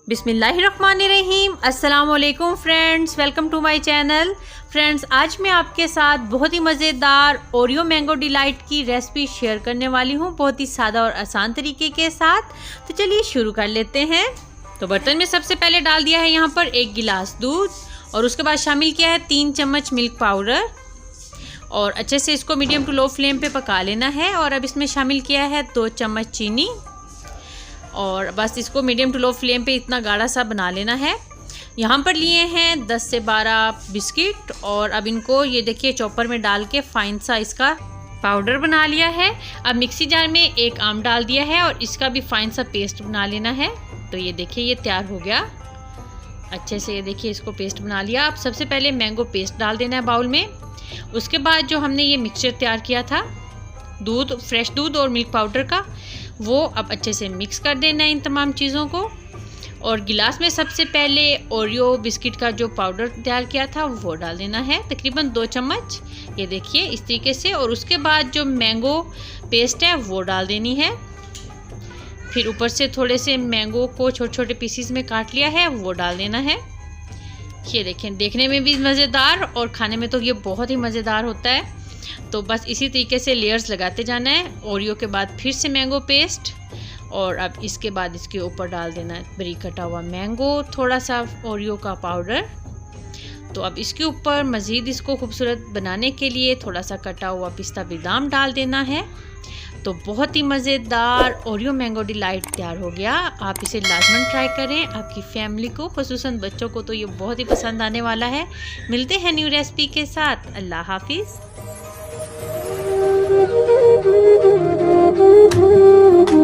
बिस्मिल्लाहिर्रहमानिर्रहीम। अस्सलाम वालेकुम friends, welcome to my channel. Friends, आज मैं आपके साथ बहुत ही मज़ेदार ओरियो मैंगो डिलाइट की रेसिपी शेयर करने वाली हूँ, बहुत ही सादा और आसान तरीके के साथ। तो चलिए शुरू कर लेते हैं। तो बर्तन में सबसे पहले डाल दिया है यहाँ पर 1 गिलास दूध और उसके बाद शामिल किया है 3 चम्मच मिल्क पाउडर और अच्छे से इसको मीडियम टू लो फ्लेम पे पका लेना है। और अब इसमें शामिल किया है 2 चम्मच चीनी और बस इसको मीडियम टू लो फ्लेम पे इतना गाढ़ा सा बना लेना है। यहाँ पर लिए हैं 10 से 12 बिस्किट और अब इनको ये देखिए चॉपर में डाल के फाइन सा इसका पाउडर बना लिया है। अब मिक्सी जार में 1 आम डाल दिया है और इसका भी फाइन सा पेस्ट बना लेना है। तो ये देखिए ये तैयार हो गया अच्छे से। ये देखिए इसको पेस्ट बना लिया। अब सबसे पहले मैंगो पेस्ट डाल देना है बाउल में। उसके बाद जो हमने ये मिक्सचर तैयार किया था दूध, फ्रेश दूध और मिल्क पाउडर का, वो अब अच्छे से मिक्स कर देना है इन तमाम चीज़ों को। और गिलास में सबसे पहले ओरियो बिस्किट का जो पाउडर तैयार किया था वो डाल देना है, तकरीबन 2 चम्मच, ये देखिए इस तरीके से। और उसके बाद जो मैंगो पेस्ट है वो डाल देनी है। फिर ऊपर से थोड़े से मैंगो को छोटे छोटे पीसीस में काट लिया है वो डाल देना है। ये देखें, देखने में भी मज़ेदार और खाने में तो ये बहुत ही मज़ेदार होता है। तो बस इसी तरीके से लेयर्स लगाते जाना है। ओरियो के बाद फिर से मैंगो पेस्ट और अब इसके बाद इसके ऊपर डाल देना है बारीक कटा हुआ मैंगो, थोड़ा सा ओरियो का पाउडर। तो अब इसके ऊपर मज़ीद इसको खूबसूरत बनाने के लिए थोड़ा सा कटा हुआ पिस्ता बादाम डाल देना है। तो बहुत ही मज़ेदार ओरियो मैंगो डिलाइट तैयार हो गया। आप इसे लाजमन ट्राई करें, आपकी फैमिली को, खुसूसन बच्चों को तो ये बहुत ही पसंद आने वाला है। मिलते हैं न्यू रेसिपी के साथ। अल्लाह हाफिज़।